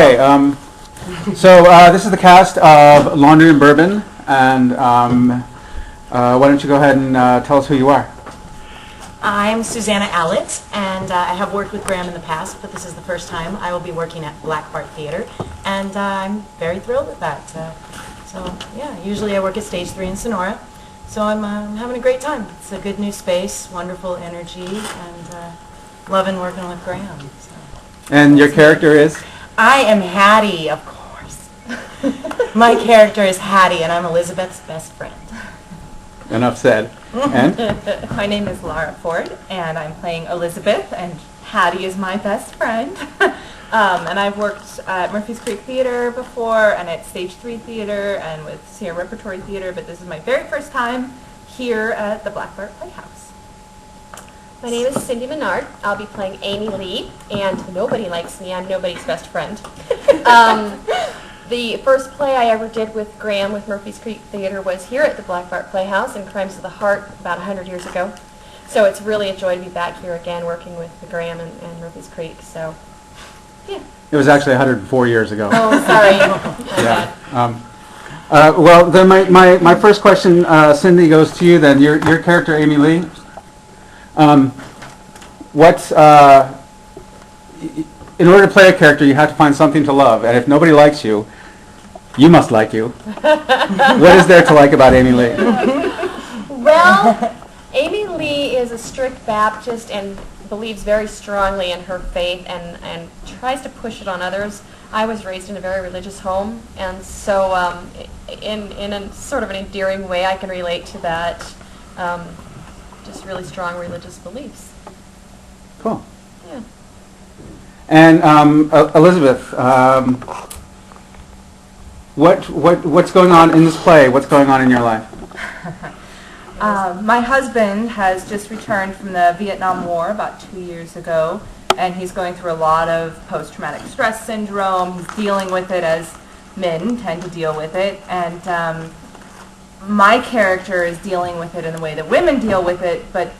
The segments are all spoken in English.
Okay, so this is the cast of Laundry and Bourbon, and why don't you go ahead and tell us who you are? I'm Susanna Allett, and I have worked with Graham in the past, but this is the first time I will be working at Black Bart Theater, and I'm very thrilled with that. So yeah, usually I work at Stage 3 in Sonora, so I'm having a great time. It's a good new space, wonderful energy, and loving working with Graham. So. And your character is? I am Hattie, of course. My character is Hattie, and I'm Elizabeth's best friend. Enough said. And? My name is Laura Ford, and I'm playing Elizabeth, and Hattie is my best friend. And I've worked at Murphy's Creek Theater before, and at Stage 3 Theater, and with Sierra Repertory Theater, but this is my very first time here at the Black Bart Playhouse. My name is Cindy Menard. I'll be playing Amy Lee, and nobody likes me. I'm nobody's best friend. The first play I ever did with Graham with Murphy's Creek Theater was here at the Black Bart Playhouse in Crimes of the Heart about 100 years ago. So it's really a joy to be back here again working with Graham and Murphy's Creek. So, yeah. It was actually 104 years ago. Oh, sorry. Yeah. Well, then my first question, Cindy, goes to you then. Your character, Amy Lee. In order to play a character, you have to find something to love, and if nobody likes you, you must like you. What is there to like about Amy Lee? Well, Amy Lee is a strict Baptist and believes very strongly in her faith and tries to push it on others. I was raised in a very religious home, and so in a sort of an endearing way, I can relate to that. Just really strong religious beliefs. Cool. Yeah. And Elizabeth, what's going on in this play? What's going on in your life? My husband has just returned from the Vietnam War about 2 years ago, and he's going through a lot of post-traumatic stress syndrome. He's dealing with it as men tend to deal with it, and my character is dealing with it in the way that women deal with it, but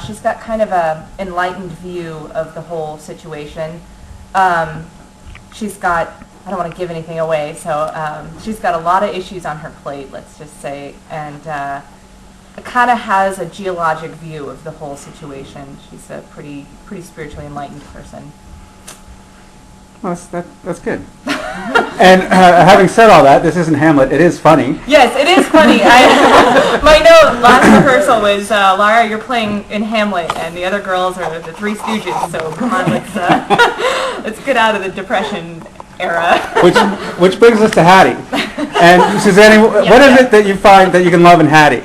she's got kind of a enlightened view of the whole situation. She's got, I don't want to give anything away, so she's got a lot of issues on her plate, let's just say, and kind of has a geologic view of the whole situation. She's a pretty spiritually enlightened person. Well, that's good. And having said all that, this isn't Hamlet. It is funny. Yes, it is funny. My note last rehearsal was, Lara, you're playing in Hamlet, and the other girls are the Three Stooges. So come on, let's get out of the Depression era. Which brings us to Hattie. And Susanna, what is it that you find that you can love in Hattie?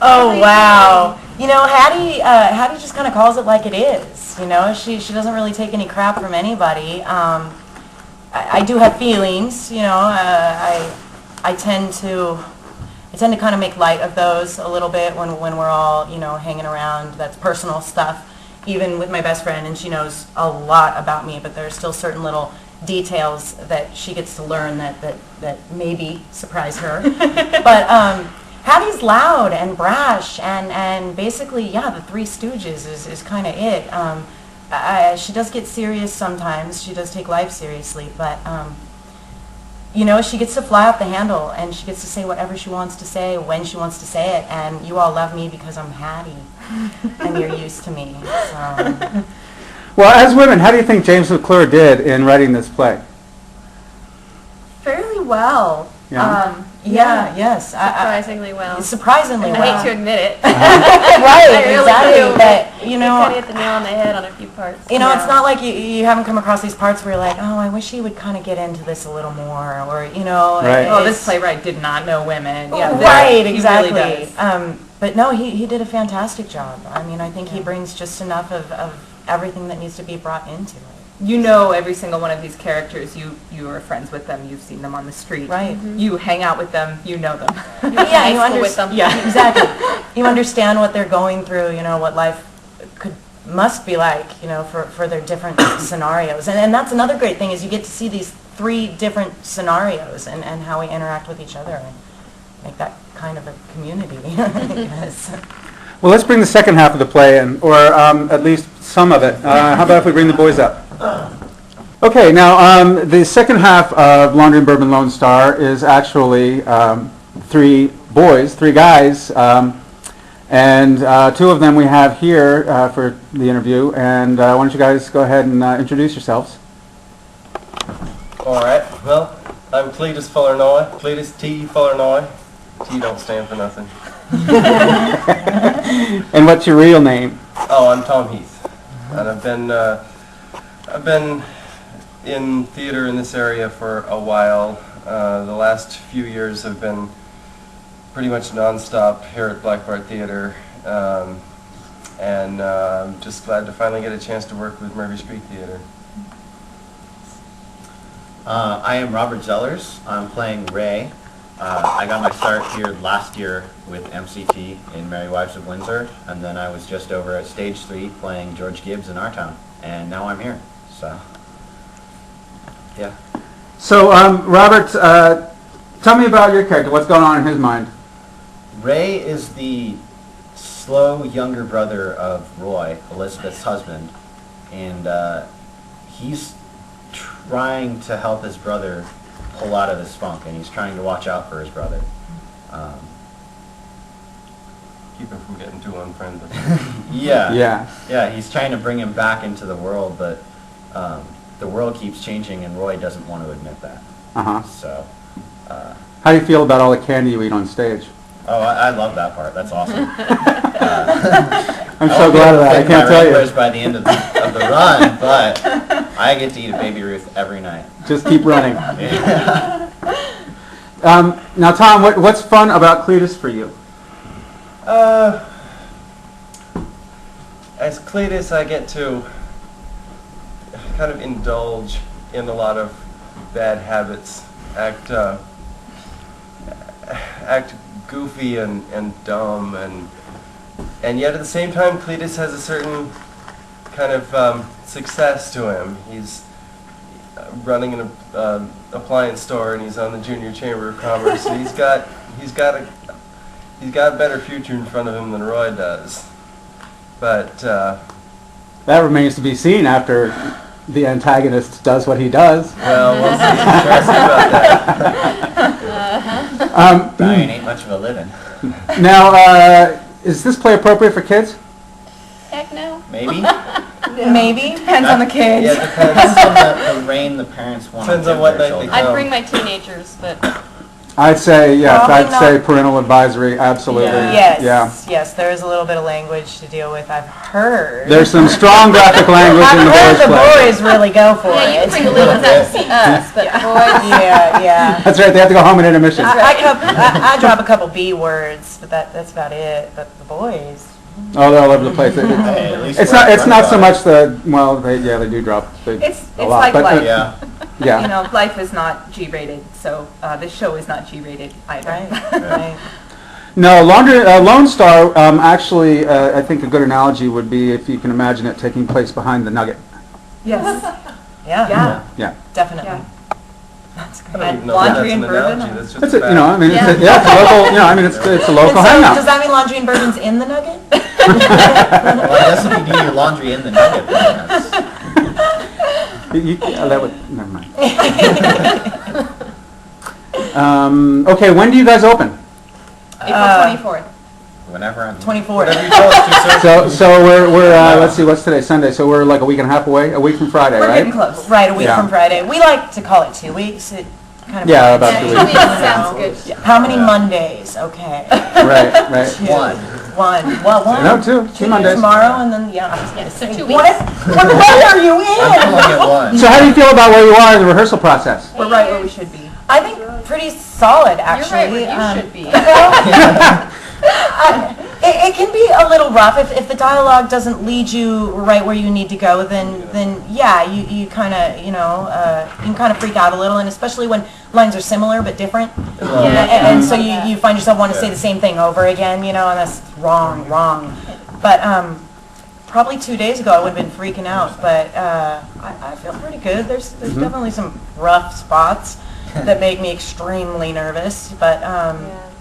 Oh, wow. You know, Hattie just kind of calls it like it is. You know, she doesn't really take any crap from anybody. I do have feelings. You know, I tend to kind of make light of those a little bit when we're all, you know, hanging around. That's personal stuff. Even with my best friend, and she knows a lot about me, but there's still certain little details that she gets to learn that maybe surprise her. But Hattie's loud and brash, and basically, yeah, the Three Stooges is kind of it. She does get serious sometimes. She does take life seriously, but, you know, she gets to fly off the handle, and she gets to say whatever she wants to say when she wants to say it, and you all love me because I'm Hattie, and you're used to me. So. Well, as women, how do you think James McClure did in writing this play? Fairly well. Yeah. Yes. Surprisingly well. Surprisingly I well. hate to admit it. Right, I really exactly. do. But, you know, kind of hit the nail on the head on a few parts. You know, it's not like you haven't come across these parts where you're like, oh, I wish he would kind of get into this a little more, or, you know. Right. Oh, this playwright did not know women. Yeah, right, he exactly. Really does. But no, he did a fantastic job. I mean, I think he brings just enough of everything that needs to be brought into it. You know every single one of these characters. You are friends with them. You've seen them on the street. Right. Mm-hmm. You hang out with them. You know them. Yeah, you understand with them. Yeah, exactly. You understand what they're going through. You know what life must be like. You know, for their different scenarios, and that's another great thing is you get to see these 3 different scenarios and how we interact with each other and make that kind of a community. Well, let's bring the second half of the play in, or at least some of it. How about if we bring the boys up? Okay, now the second half of Laundry and Bourbon Lone Star is actually three boys, three guys, and two of them we have here for the interview. And why don't you guys go ahead and introduce yourselves? All right. Well, I'm Cletus Fullernoy. Cletus T. Fullernoy. T don't stand for nothing. And what's your real name? Oh, I'm Tom Heath, and I've been in theater in this area for a while. The last few years have been pretty much nonstop here at Black Bart Theater, and I'm just glad to finally get a chance to work with Murphy Street Theater. I am Robert Zellers. I'm playing Ray. I got my start here last year with MCT in Merry Wives of Windsor, and then I was just over at Stage 3 playing George Gibbs in our town, and now I'm here. So, yeah. So, Robert, tell me about your character. What's going on in his mind? Ray is the slow younger brother of Roy, Elizabeth's husband, and he's trying to help his brother pull out of this funk, and he's trying to watch out for his brother. Keep him from getting too unfriendly. Yeah, he's trying to bring him back into the world, but the world keeps changing, and Roy doesn't want to admit that. So, how do you feel about all the candy you eat on stage? oh, I love that part. That's awesome. I'm so glad of that. I can't tell you. By the end of the run, but I get to eat a Baby Ruth every night. Just keep running. Yeah. Now, Tom, what's fun about Cletus for you? As Cletus, I get to kind of indulge in a lot of bad habits, act goofy and dumb, and yet at the same time, Cletus has a certain kind of success to him. He's running an appliance store, and he's on the Junior Chamber of Commerce. And he's got a better future in front of him than Roy does. But That remains to be seen after the antagonist does what he does. well, we'll see. We'll see about that. Dying ain't much of a living. Now, is this play appropriate for kids? Heck no. Maybe. Maybe, depends on the kids. Yeah, Depends depends. on the rain the parents want. Depends to on give what their night they children. come. I'd bring my teenagers, but I'd say, yes, Probably I'd say not. parental advisory, absolutely. Yes, Yeah. yes, there is a little bit of language to deal with, I've heard. There's some strong graphic language in I've the heard boys' the play. boys really go for yeah, you it. can bring the little ones out to see us, but boys. Yeah. That's right, they have to go home in intermission. I drop a couple B words, but that's about it. But the boys, Oh, they're all over the place. Hey, at least It's we're not so upfront much the, well, they do drop It's a lot. like but, life. Yeah. Yeah. You know, life is not G-rated, so this show is not G-rated either. right? No, Lone Star, actually, I think a good analogy would be if you can imagine it taking place behind the Nugget. Yes. Yeah, Yeah. definitely. Yeah. That's I great. don't even know Laundry if and that's an bourbon? analogy. That's just That's a it, you know, I mean, Yeah. it's a local, you know, I mean, it's a local And so, hangout. does that mean laundry and bourbon's in the Nugget? Well, I guess if you do your laundry in the Nugget, then that's... That would, never mind. Okay, when do you guys open? April 24th. Whenever I'm... 24. Whatever you tell us to, sir. So we're let's see, what's today? Sunday. So we're like a week and a half away, a week from Friday, We're right? getting close. Right, a week Yeah. from Friday. We like to call it 2 weeks. It kind of Yeah, about 2 Yeah, weeks. sounds good. Yeah. How many Mondays? Okay. Right. Two. One. One. Well, one. No, two Mondays. Tomorrow and then yeah. Yeah, so 2 What? weeks. What way are you I'm in? only at one. So how do you feel about where you are in the rehearsal process? We're right where we should be. I think pretty solid, You're actually. right where you should be. It can be a little rough if the dialogue doesn't lead you right where you need to go. Then yeah, you kind of you can kind of freak out a little, and especially when lines are similar but different, and so you find yourself wanting to say the same thing over again, and that's wrong. But probably 2 days ago I would have been freaking out, but I feel pretty good. There's definitely some rough spots that make me extremely nervous, but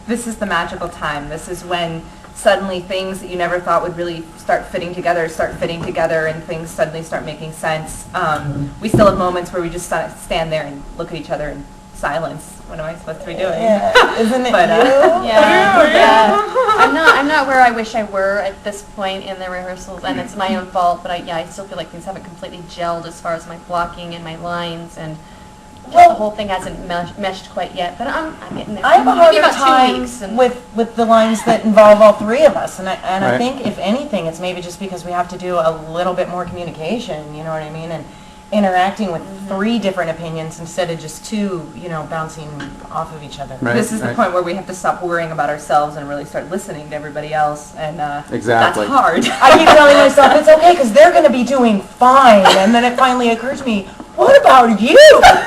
This is the magical time. This is when suddenly things that you never thought would really start fitting together, and things suddenly start making sense. We still have moments where we just stand there and look at each other in silence. What am I supposed to be doing? Yeah. Isn't it But, you? Yeah. I'm not where I wish I were at this point in the rehearsals, and it's my own fault. But I still feel like things haven't completely gelled as far as my blocking and my lines, and the whole thing hasn't meshed quite yet. But I'm getting there. I have a Maybe harder about 2 time weeks, and with the lines that involve all three of us, and I Right. think if anything, it's maybe just because we have to do a little bit more communication. You know what I mean? And interacting with three different opinions instead of just two, bouncing off of each other. Right. This is the point where we have to stop worrying about ourselves and really start listening to everybody else, and Exactly. that's hard. I keep telling myself it's okay because they're going to be doing fine, and then it finally occurs to me, what about you?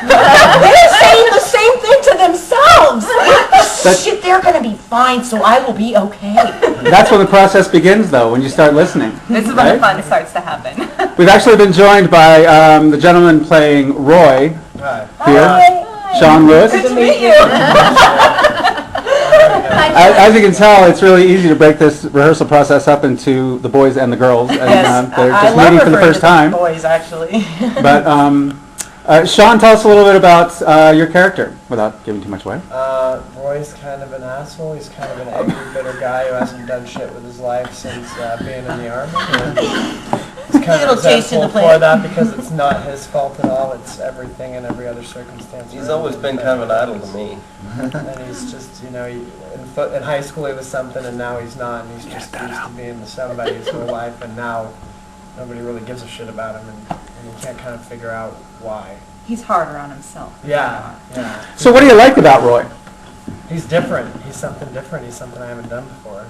They're saying the same thing to themselves. Shit, they're going to be fine, so I will be okay. That's when the process begins, though, when you start listening. This is when right? the fun starts to happen. We've actually been joined by the gentleman playing Roy Hi. here, Hi. Sean Lewis. Good to meet you. As you can tell, it's really easy to break this rehearsal process up into the boys and the girls, and Yes, they're I just love meeting for the referring first to them time. boys, actually. But Sean, tell us a little bit about your character, without giving too much away. Roy's kind of an asshole. He's kind of an angry, bitter guy who hasn't done shit with his life since being in the army. And he's kind Little of taste in resentful the for plate. that because it's not his fault at all. It's everything and every other circumstance. He's around always him. been kind of an idol to me. And he's just, in high school he was something and now he's not. And he's just used to being the somebody his whole life, and now nobody really gives a shit about him, and you can't kind of figure out why. He's harder on himself. Yeah. So what do you like about Roy? He's different. He's something different. He's something I haven't done before.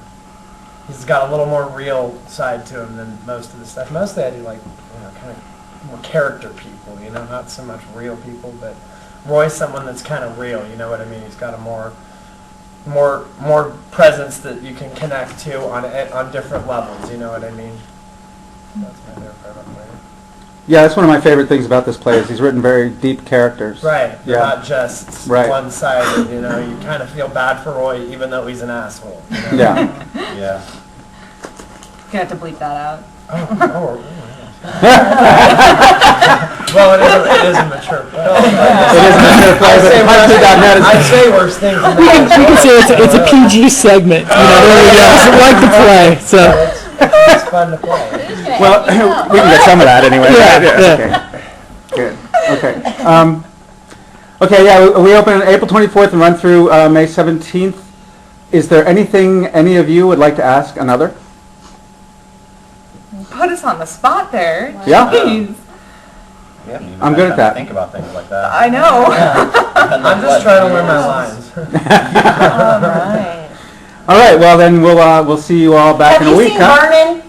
He's got a little more real side to him than most of the stuff. Mostly I do like, kind of more character people, not so much real people, but Roy's someone that's kind of real, you know what I mean? He's got a more presence that you can connect to on different levels, you know what I mean? That's my favorite part about Roy. Yeah, that's one of my favorite things about this play is he's written very deep characters. Right. They're Yeah. not just Right. one-sided, You kind of feel bad for Roy even though he's an asshole. Yeah. Yeah. You're going to have to bleep that out. Oh, well, it is a mature play. It is a mature play, but Huntly.net is- I'd say worse things than We can say it's a PG segment, like the play. So it's fun to play. Well, we can get some of that anyway. Yeah, right? Okay. Good. Okay. Okay. Yeah. We open on April 24th and run through May 17th. Is there anything any of you would like to ask another? Put us on the spot there. Yeah. Jeez. Yeah, you I'm guys good at have to that. Think about things like that. I know. I'm just trying to learn my lines. All right. All right. Well, then we'll see you all back Have in a you week, seen huh? Vernon?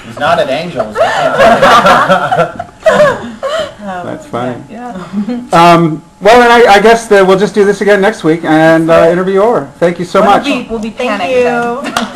He's not at Angels. That's funny. Yeah. Well, then I guess that we'll just do this again next week and interview over. Thank you so much. We'll be Thank panicked then. you.